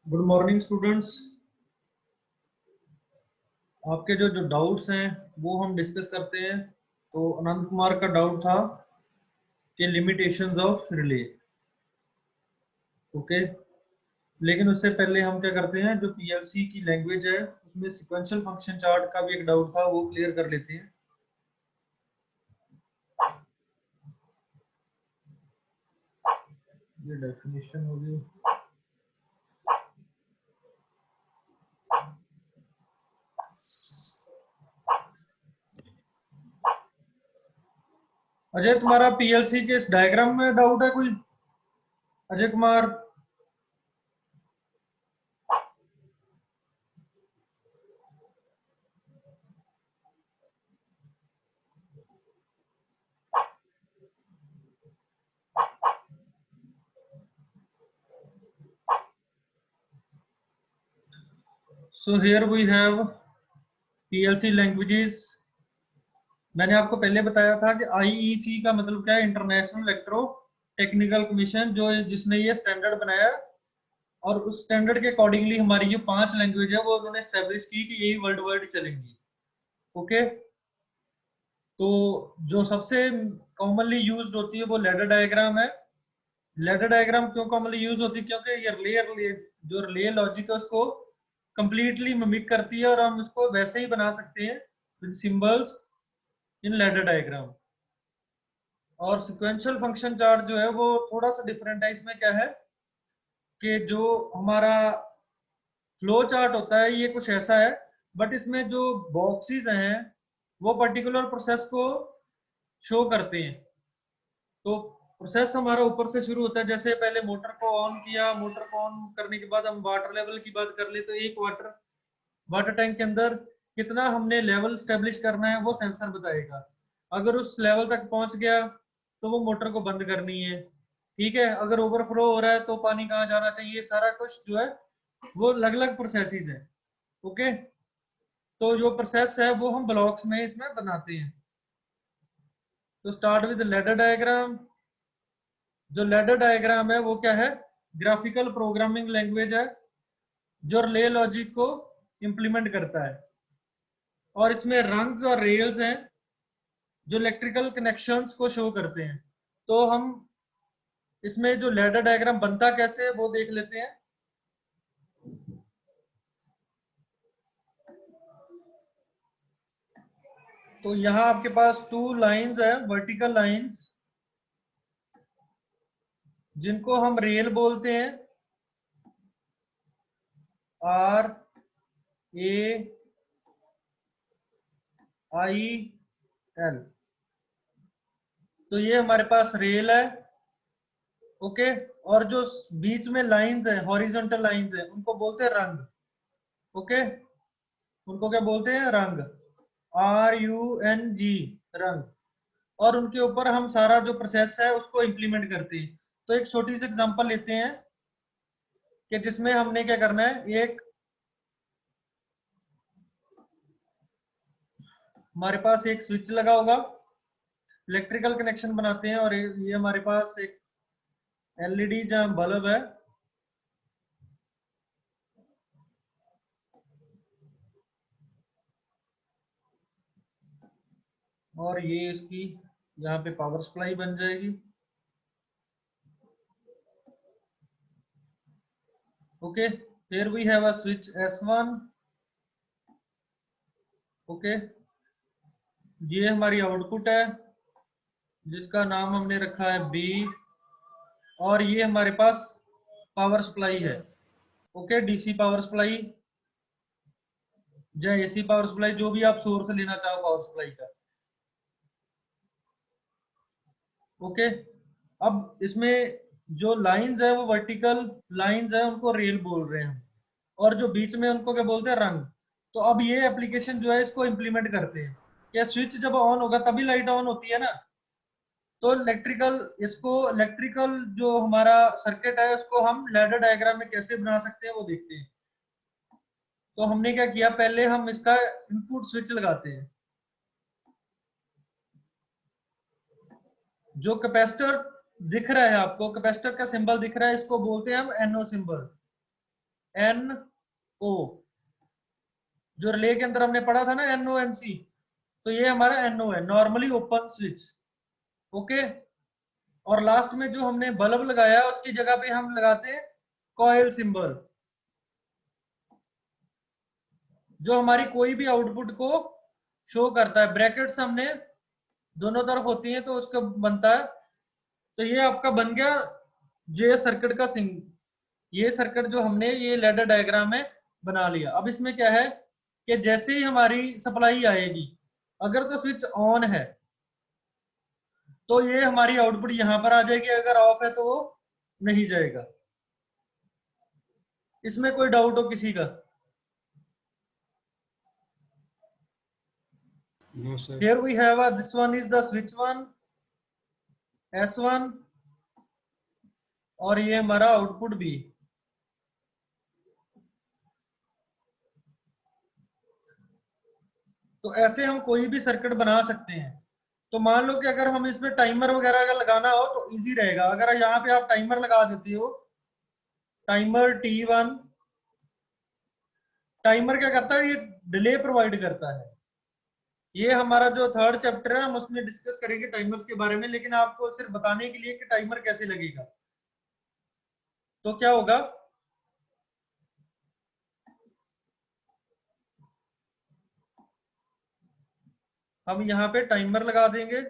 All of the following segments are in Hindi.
Good morning students. आपके जो जो डाउट्स हैं वो हम डिस्कस करते हैं। तो अनंत कुमार का डाउट था कि लिमिटेशंस ऑफ रिले। ओके, लेकिन उससे पहले हम क्या करते हैं, जो पीएलसी की लैंग्वेज है उसमें सिक्वेंशियल फंक्शन चार्ट का भी एक डाउट था, वो क्लियर कर लेते हैं। ये डेफिनेशन होगी। अजय, तुम्हारा पीएलसी के इस डायग्राम में डाउट है कोई? Ajay Kumar. So here we have PLC languages. मैंने आपको पहले बताया था कि आईईसी का मतलब क्या है, इंटरनेशनल इलेक्ट्रो टेक्निकल कमीशन, जो जिसने ये स्टैंडर्ड बनाया। और उस स्टैंडर्ड के अकॉर्डिंगली हमारी जो 5 लैंग्वेज है वो उन्होंने स्टैब्लिश की कि यही वर्ल्ड वाइड चलेंगी। ओके, तो जो सबसे कॉमनली यूज्ड होती है वो लैडर डायग्राम है। लैडर डायग्राम क्यों कॉमनली यूज होती है? क्योंकि ये रिले जो रिले लॉजिक है उसको कंप्लीटली मिमिक करती है, और हम इसको वैसे ही बना सकते हैं with symbols in ladder diagram. और सिक्वेंशियल फंक्शन चार्ट जो है वो थोड़ा सा डिफरेंट है। इसमें क्या है कि जो हमारा फ्लो चार्ट होता है ये कुछ ऐसा है, बट इसमें जो बॉक्सेस हैं वो पर्टिकुलर प्रोसेस को शो करते हैं। तो प्रोसेस हमारा ऊपर से शुरू होता है, जैसे पहले मोटर को ऑन किया, मोटर को ऑन करने के बाद हम वाटर लेवल की बात कर ले तो एक वाटर वाटर टैंक के अंदर कितना हमने लेवल स्टेब्लिश करना है वो सेंसर बताएगा। अगर उस लेवल तक पहुंच गया तो वो मोटर को बंद करनी है। ठीक है, अगर ओवरफ्लो हो रहा है तो पानी कहाँ जाना चाहिए, सारा कुछ जो है वो अलग अलग प्रोसेसेस है। ओके, तो जो प्रोसेस है वो हम ब्लॉक्स में इसमें बनाते हैं। तो स्टार्ट विद लैडर डायग्राम। जो लैडर डायग्राम है वो क्या है? ग्राफिकल प्रोग्रामिंग लैंग्वेज है जो रिले लॉजिक को इंप्लीमेंट करता है। और इसमें रंग्स और रेल्स हैं जो इलेक्ट्रिकल कनेक्शंस को शो करते हैं। तो हम इसमें जो लैडर डायग्राम बनता कैसे है वो देख लेते हैं। तो यहाँ आपके पास 2 लाइंस है, वर्टिकल लाइंस, जिनको हम रेल बोलते हैं। R A I L. तो ये हमारे पास रेल है। ओके, और जो बीच में लाइंस है, हॉरिजॉन्टल लाइंस है, उनको बोलते हैं रंग। ओके, उनको क्या बोलते हैं? रंग। RUNG, रंग। और उनके ऊपर हम सारा जो प्रोसेस है उसको इंप्लीमेंट करते हैं। तो एक छोटी सी एग्जांपल लेते हैं कि जिसमें हमने क्या करना है। एक हमारे पास एक स्विच लगा होगा, इलेक्ट्रिकल कनेक्शन बनाते हैं, और ये हमारे पास एक एलईडी जहां बल्ब है। और ये इसकी यहाँ पे पावर सप्लाई बन जाएगी। ओके, फिर we have a switch S1। Okay, ये हमारी आउटपुट है जिसका नाम हमने रखा है B। और ये हमारे पास पावर सप्लाई है। ओके, डीसी पावर सप्लाई या एसी पावर सप्लाई, जो भी आप सोर्स लेना चाहो पावर सप्लाई का। ओके, अब इसमें जो लाइंस है वो वर्टिकल लाइंस है, उनको रेल बोल रहे हैं। और जो बीच में उनको क्या बोलते हैं? रंग। तो अब ये एप्लीकेशन जो है इसको इंप्लीमेंट करते हैं। क्या स्विच जब ऑन होगा तभी लाइट ऑन होती है ना? तो इलेक्ट्रिकल जो हमारा सर्किट है उसको हम लैडर डायग्राम में कैसे बना सकते हैं वो देखते हैं। तो हमने क्या किया, पहले हम इसका इनपुट स्विच लगाते हैं। जो कैपेसिटर दिख रहा है आपको, कैपेसिटर का सिंबल दिख रहा है, इसको बोलते हैं हम NO सिंबल। NO, जो रिले के अंदर हमने पढ़ा था ना NONC, तो ये हमारा NO है, नॉर्मली ओपन स्विच। ओके, और लास्ट में जो हमने बल्ब लगाया उसकी जगह पे हम लगाते हैं कॉइल सिंबल, जो हमारी कोई भी आउटपुट को शो करता है। ब्रैकेट्स हमने दोनों तरफ होती हैं तो उसका बनता है। तो ये आपका बन गया जे सर्किट का सिंग, ये सर्किट जो हमने ये लैडर डायग्राम में बना लिया। अब इसमें क्या है कि जैसे ही हमारी सप्लाई आएगी, अगर तो स्विच ऑन है तो ये हमारी आउटपुट यहां पर आ जाएगी, अगर ऑफ है तो वो नहीं जाएगा। इसमें कोई डाउट हो किसी का? No, sir. Here we have this one is the switch one, S1, और ये हमारा आउटपुट भी। तो ऐसे हम कोई भी सर्किट बना सकते हैं। तो मान लो कि अगर हम इसमें टाइमर वगैरह अगर लगाना हो तो इजी रहेगा। अगर यहाँ पे आप टाइमर लगा देते हो, टाइमर T1, टाइमर क्या करता है, ये डिले प्रोवाइड करता है। ये हमारा जो थर्ड चैप्टर है हम उसमें डिस्कस करेंगे टाइमर्स के बारे में, लेकिन आपको सिर्फ बताने के लिए कि टाइमर कैसे लगेगा। तो क्या होगा, हम यहाँ पे टाइमर लगा देंगे।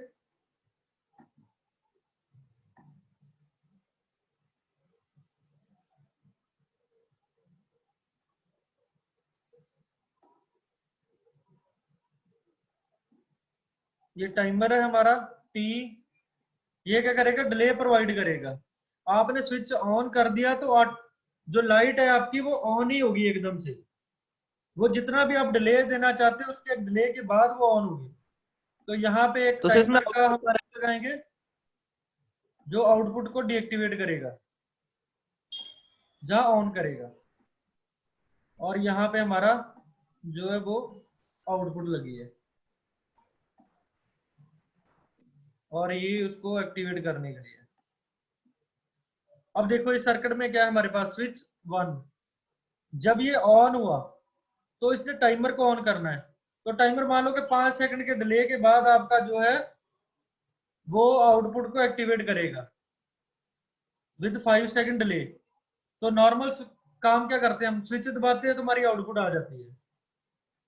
ये टाइमर है हमारा T, ये क्या करेगा, डिले प्रोवाइड करेगा। आपने स्विच ऑन कर दिया तो जो लाइट है आपकी वो ऑन ही होगी एकदम से। वो जितना भी आप डिले देना चाहते हो उसके डिले के बाद वो ऑन होगी। तो यहाँ पे एक तो सर इसमें टाइमर का हम लगाएंगे जो आउटपुट को डीएक्टिवेट करेगा जहां ऑन करेगा, और यहाँ पे हमारा जो है वो आउटपुट लगी है, और ये उसको एक्टिवेट करने के लिए। अब देखो इस सर्किट में क्या है हमारे पास, स्विच 1 जब ये ऑन हुआ तो इसने टाइमर को ऑन करना है। तो टाइमर मान लो कि 5 सेकंड के डिले के बाद आपका जो है वो आउटपुट को एक्टिवेट करेगा विद 5 सेकंड डिले। तो नॉर्मल काम क्या करते हैं, हम स्विच दबाते हैं तो हमारी आउटपुट आ जाती है,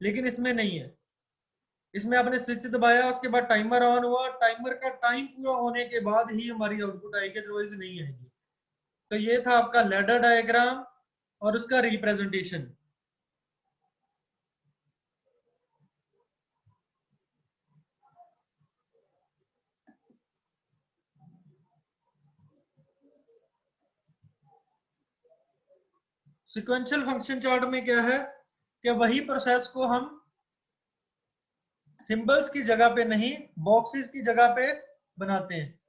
लेकिन इसमें नहीं है। इसमें आपने स्विच दबाया, उसके बाद टाइमर ऑन हुआ, टाइमर का टाइम पूरा होने के बाद ही हमारी आउटपुट आएगी, अदरवाइज नहीं आएगी। तो ये था आपका लैडर डायग्राम और उसका रिप्रेजेंटेशन। सिक्वेंशियल फंक्शन चार्ट में क्या है कि वही प्रोसेस को हम सिंबल्स की जगह पे नहीं, बॉक्सेस की जगह पे बनाते हैं।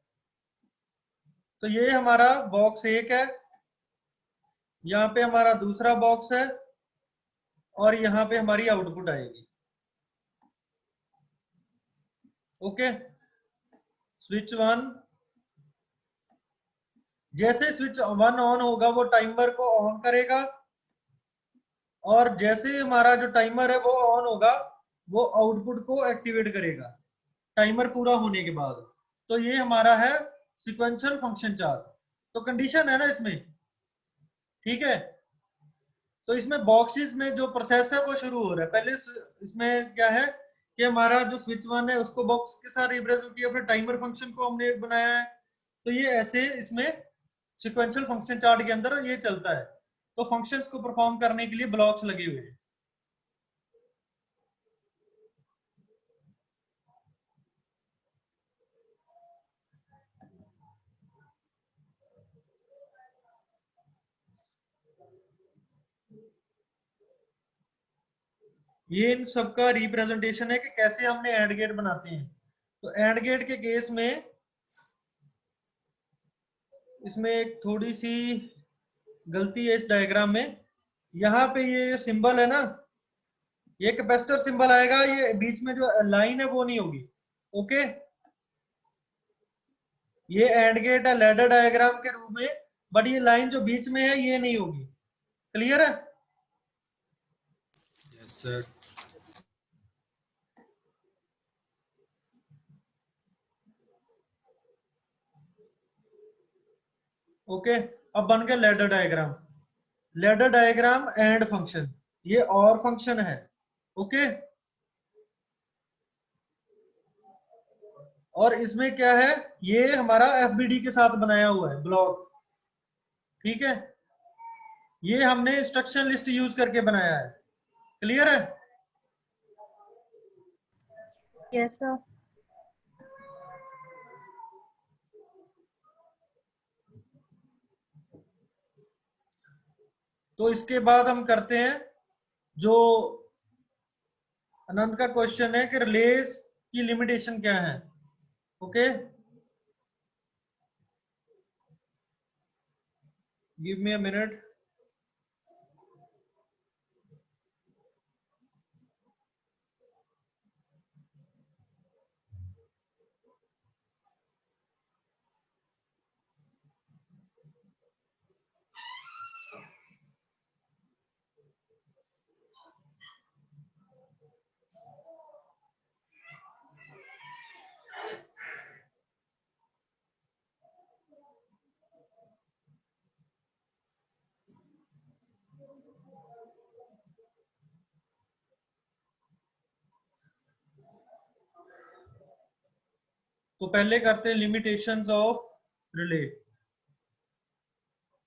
तो ये हमारा बॉक्स 1 है, यहाँ पे हमारा दूसरा बॉक्स है, और यहाँ पे हमारी आउटपुट आएगी। ओके, स्विच 1, जैसे स्विच 1 ऑन होगा वो टाइमर को ऑन करेगा, और जैसे ही हमारा जो टाइमर है वो ऑन होगा वो आउटपुट को एक्टिवेट करेगा टाइमर पूरा होने के बाद। तो ये हमारा है सिक्वेंशियल फंक्शन चार्ट। तो कंडीशन है ना इसमें, ठीक है। तो इसमें बॉक्सेस में जो प्रोसेस है वो शुरू हो रहा है। पहले इसमें क्या है कि हमारा जो स्विच 1 है उसको बॉक्स के साथ रिप्रेजेंट किया, फिर टाइमर फंक्शन को हमने बनाया है। तो ये ऐसे इसमें सिक्वेंशियल फंक्शन चार्ट के अंदर ये चलता है। तो फंक्शंस को परफॉर्म करने के लिए ब्लॉक्स लगे हुए हैं। ये इन सबका रिप्रेजेंटेशन है कि कैसे हमने एंड गेट बनाते हैं। तो एंड गेट के केस में इसमें एक थोड़ी सी गलती है इस डायग्राम में। यहाँ पे ये सिंबल है ना, ये कैपेसिटर सिंबल आएगा, ये बीच में जो लाइन है वो नहीं होगी। ओके, ये एंड गेट है लैडर डायग्राम के रूप में, बट ये लाइन जो बीच में है ये नहीं होगी। क्लियर है? Yes sir. ओके, अब बन गया ladder diagram. Ladder diagram and function, ये और फंक्शन है। ओके, और इसमें क्या है, ये हमारा एफबीडी के साथ बनाया हुआ है ब्लॉक। ठीक है, ये हमने इंस्ट्रक्शन लिस्ट यूज करके बनाया है। क्लियर है? Yes sir. तो इसके बाद हम करते हैं जो अनंत का क्वेश्चन है कि रिलेज की लिमिटेशन क्या है। Okay, give me a minute. तो पहले करते हैं लिमिटेशंस ऑफ रिले।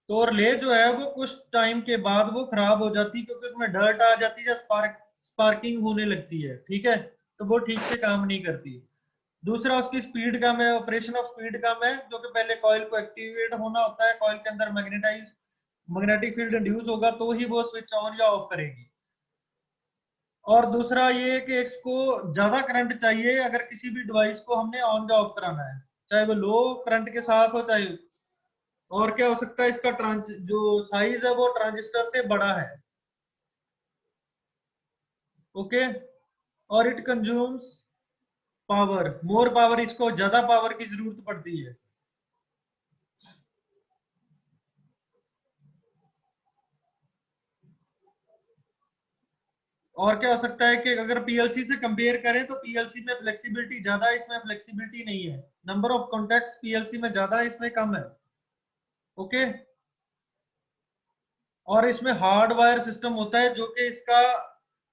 तो रिले जो है वो कुछ टाइम के बाद वो खराब हो जाती है, क्योंकि उसमें डर्ट आ जाती है या स्पार्किंग होने लगती है। ठीक है, तो वो ठीक से काम नहीं करती। दूसरा, उसकी स्पीड कम है, ऑपरेशन ऑफ स्पीड कम है, जो कि पहले कॉइल को एक्टिवेट होना होता है, कॉइल के अंदर मैग्नेटिक फील्ड इंड्यूस होगा तो ही वो स्विच ऑन या ऑफ करेगी। और दूसरा ये कि इसको ज्यादा करंट चाहिए अगर किसी भी डिवाइस को हमने ऑन या ऑफ कराना है, चाहे वो लो करंट के साथ हो चाहे। और क्या हो सकता है, इसका जो साइज है वो ट्रांजिस्टर से बड़ा है। ओके, और it consumes power, more power, इसको ज्यादा पावर की जरूरत पड़ती है। और क्या हो सकता है कि अगर पीएलसी से कंपेयर करें तो पीएलसी में फ्लेक्सिबिलिटी ज्यादा है, इसमें फ्लेक्सिबिलिटी नहीं है। नंबर ऑफ कॉन्टैक्ट्स पीएलसी में ज्यादा है, इसमें कम है। ओके, और इसमें हार्डवायर सिस्टम होता है, जो कि इसका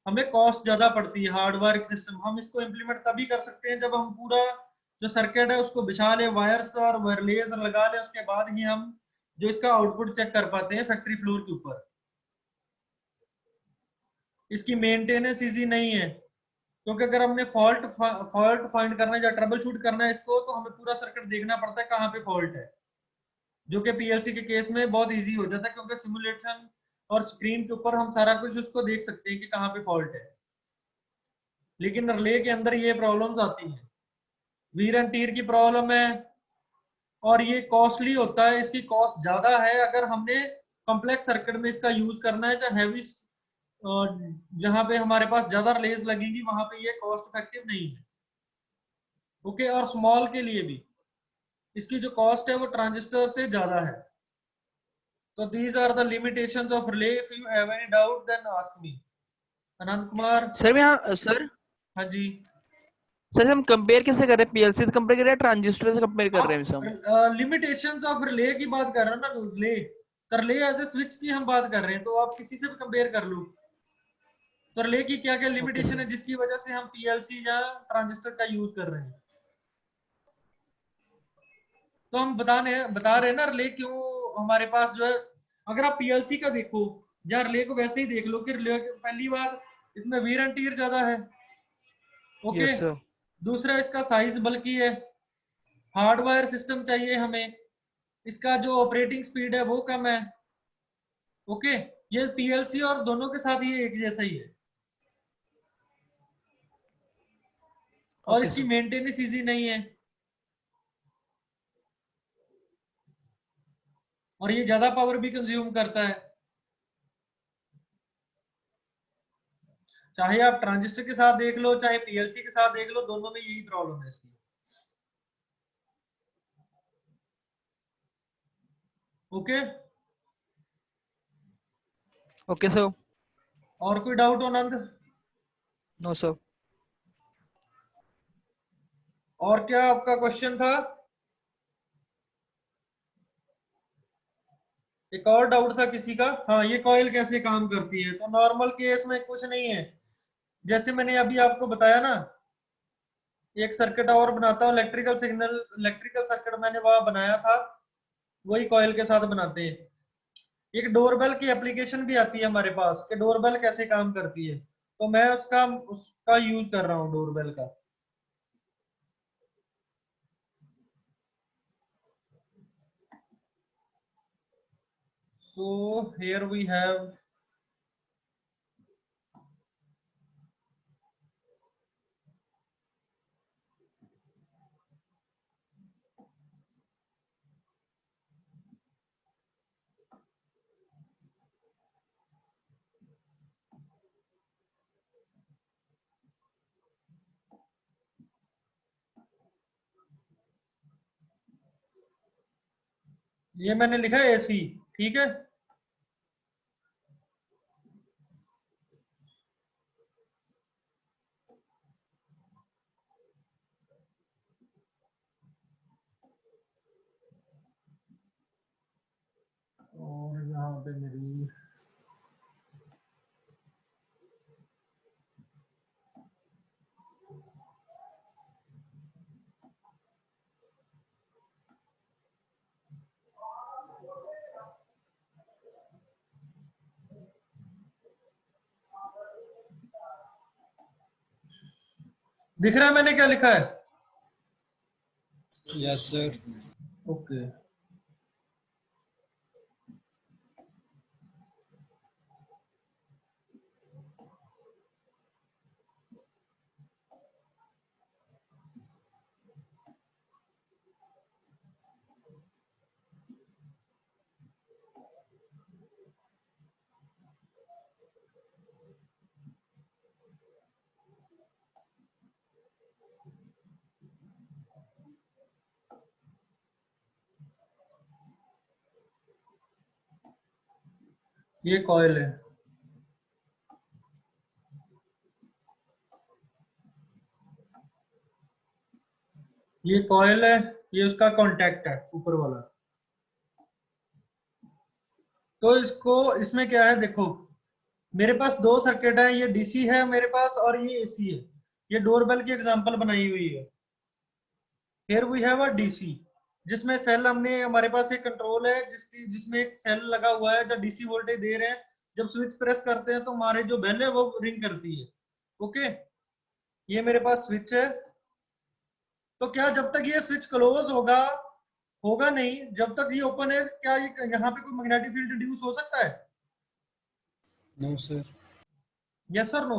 हमें कॉस्ट ज्यादा पड़ती है। हार्डवायर सिस्टम हम इसको इम्प्लीमेंट तभी कर सकते हैं जब हम पूरा जो सर्किट है उसको बिछा ले, वायर्स और वायरलेस लगा ले, उसके बाद ही हम जो इसका आउटपुट चेक कर पाते हैं फैक्ट्री फ्लोर के ऊपर। इसकी मेंटेनेंस इजी नहीं है, क्योंकि अगर हमने फॉल्ट फाइंड करना है या ट्रबल शूट करना है इसको, तो हमें पूरा सर्किट देखना पड़ता है कहाँ पे फॉल्ट है, जो कि पीएलसी के केस में बहुत इजी हो जाता है, क्योंकि सिमुलेशन और स्क्रीन के ऊपर हम सारा कुछ उसको देख सकते हैं कि कहाँ पे फॉल्ट है। लेकिन रिले के अंदर ये प्रॉब्लम्स आती हैं, वीर एंड टीयर की प्रॉब्लम है, और ये कॉस्टली होता है, इसकी कॉस्ट ज्यादा है। अगर हमने कॉम्प्लेक्स सर्किट में इसका यूज करना है, तो हैवी जहां पे हमारे पास ज्यादा रिलेज लगेंगी वहां पे ये कॉस्ट इफेक्टिव नहीं है। ओके, और स्मॉल के लिए भी इसकी जो कॉस्ट है वो ट्रांजिस्टर से ज्यादा है। तो these are the limitations of relay. If you have any doubt then ask me. Anant Kumar. Sir मैं यहाँ सर हाँ जी, सर हम कंपेयर कैसे कर रहे हैं? पीएलसी से कंपेयर कर रहे हैं, ट्रांजिस्टर से कंपेयर कर रहे हैं हम? आप लिमिटेशंस ऑफ रिले की बात कर रहे हैं ना, रिले कर ले एज ए स्विच की हम बात कर रहे हैं, तो आप किसी से भी कंपेयर कर लो। तो रिले की क्या क्या लिमिटेशन है जिसकी वजह से हम पीएलसी या ट्रांजिस्टर का यूज कर रहे हैं। तो हम बता रहे हैं ना रिले क्यों हमारे पास जो है। अगर आप पीएलसी का देखो या रिले को वैसे ही देख लो कि रिले पहली बार इसमें वीर एंड टीयर ज्यादा है। Okay, yes sir. दूसरा इसका साइज बल्कि है, हार्डवायर सिस्टम चाहिए हमें, इसका जो ऑपरेटिंग स्पीड है वो कम है। ओके, ये पीएलसी और दोनों के साथ ये एक जैसा ही है, और ओके इसकी सर। मेंटेनेंस इजी नहीं है, और ये ज्यादा पावर भी कंज्यूम करता है। चाहे आप ट्रांजिस्टर के साथ देख लो चाहे पीएलसी के साथ देख लो, दोनों में यही प्रॉब्लम है इसकी। Okay, okay sir. और कोई डाउट हो आनंद? No sir. और क्या आपका क्वेश्चन था? एक और डाउट था किसी का? हाँ, ये कॉइल कैसे काम करती है? तो नॉर्मल केस में कुछ नहीं है, जैसे मैंने अभी आपको बताया ना, एक सर्किट और बनाता हूँ, इलेक्ट्रिकल सिग्नल, इलेक्ट्रिकल सर्किट मैंने वहां बनाया था, वही कॉइल के साथ बनाते हैं। एक डोरबेल की एप्लीकेशन भी आती है हमारे पास कि डोरबेल कैसे काम करती है, तो मैं उसका उसका यूज कर रहा हूँ, डोरबेल का। So here we have ये मैंने लिखा है एसी, ठीक है। और यहाँ पे मेरी दिख रहा है मैंने क्या लिखा है? Yes sir. ओके। ये कॉइल है, ये कॉइल है, ये उसका कांटेक्ट है ऊपर वाला। तो इसको, इसमें क्या है देखो, मेरे पास दो सर्किट है, ये डीसी है मेरे पास और ये एसी है। ये डोरबेल की एग्जांपल बनाई हुई है। Here we have a DC, जिसमें सेल, हमने, हमारे पास एक कंट्रोल है जिसमें एक सेल लगा हुआ है, जो डीसी वोल्टेज दे रहे हैं। जब स्विच प्रेस करते हैं तो हमारे जो बेल है वो रिंग करती है। ओके, ये मेरे पास स्विच है। तो क्या जब तक ये स्विच क्लोज होगा, होगा नहीं, जब तक ये ओपन है, क्या यहाँ पे कोई मैग्नेटिक फील्ड इंड्यूस हो सकता है? No sir. यस और नो?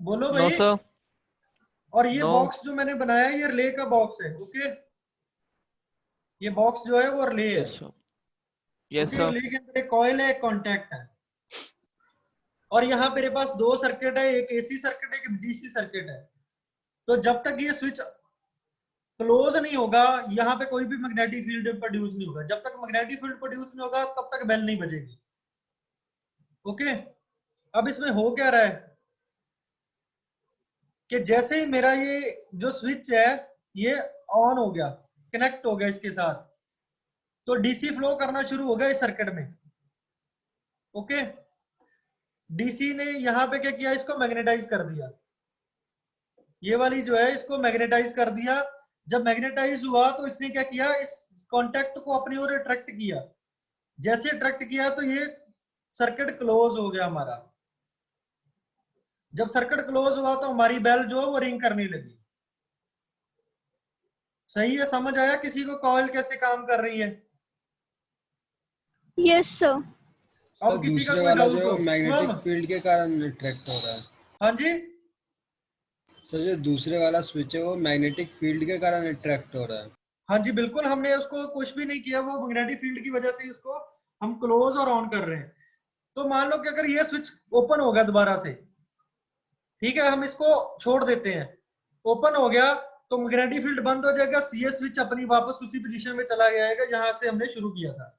बोलो नो भाई। सर। और ये नो। बॉक्स जो मैंने बनाया है, ये रिले का बॉक्स है। ओके, ये बॉक्स जो है वो रिले है। Yes sir. Yes okay, sir. Relay के अंदर एक कॉइल है, एक कॉन्टैक्ट है। और यहाँ मेरे पास दो सर्किट है, एक एसी सर्किट है, एक डीसी सर्किट है। तो जब तक ये स्विच क्लोज नहीं होगा, यहाँ पे कोई भी मैग्नेटिक फील्ड प्रोड्यूस नहीं होगा। जब तक मैग्नेटिक फील्ड प्रोड्यूस नहीं होगा, तब तक बेल नहीं बजेगी। ओके, अब इसमें हो क्या रहा है कि जैसे ही मेरा ये जो स्विच है ये ऑन हो गया, कनेक्ट हो गया इसके साथ, तो डीसी फ्लो करना शुरू हो गया इस सर्किट में। ओके, डीसी ने यहाँ पे क्या किया, इसको मैग्नेटाइज कर दिया। ये वाली जो है इसको मैग्नेटाइज कर दिया। जब मैग्नेटाइज हुआ तो इसने क्या किया, इस कॉन्टेक्ट को अपनी ओर अट्रैक्ट किया। जैसे अट्रैक्ट किया तो ये सर्किट क्लोज हो गया हमारा। जब सर्किट क्लोज हुआ तो हमारी बेल जो है वो रिंग करने लगी। सही है? समझ आया किसी को कॉइल कैसे काम कर रही है? Yes, sir. सर अब किसी का दूसरे कोई वाला डाउट जो हो? मैग्नेटिक शिवम? फील्ड के कारण अट्रैक्ट हो रहा है। हाँ जी। सर जो दूसरे वाला स्विच है वो मैग्नेटिक फील्ड के कारण अट्रैक्ट हो रहा है। हाँ जी, बिल्कुल, हमने उसको कुछ भी नहीं किया, वो मैग्नेटिक फील्ड की वजह से उसको हम क्लोज और ऑन कर रहे हैं। तो मान लो कि अगर ये स्विच ओपन हो गया दोबारा से, ठीक है, हम इसको छोड़ देते हैं, ओपन हो गया, तो मैग्नेटिक फील्ड बंद हो जाएगा, ये स्विच अपनी वापस उसी पोजीशन में चला जाएगा जहां से हमने शुरू किया था।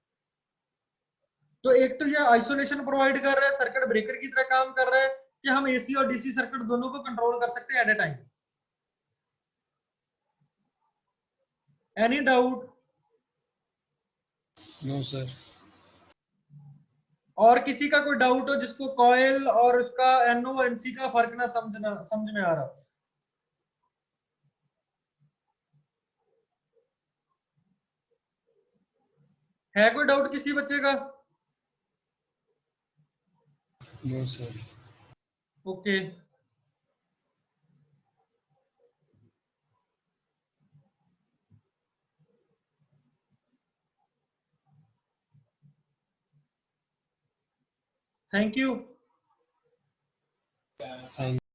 तो एक तो ये आइसोलेशन प्रोवाइड कर रहा है, सर्किट ब्रेकर की तरह काम कर रहा है कि हम एसी और डीसी सर्किट दोनों को कंट्रोल कर सकते हैं at a time. Any doubt? No sir. और किसी का कोई डाउट हो जिसको कॉइल और उसका एनओ एनसी का फर्क ना समझ में आ रहा? है कोई डाउट किसी बच्चे का? No sir. Okay. Thank you. Thank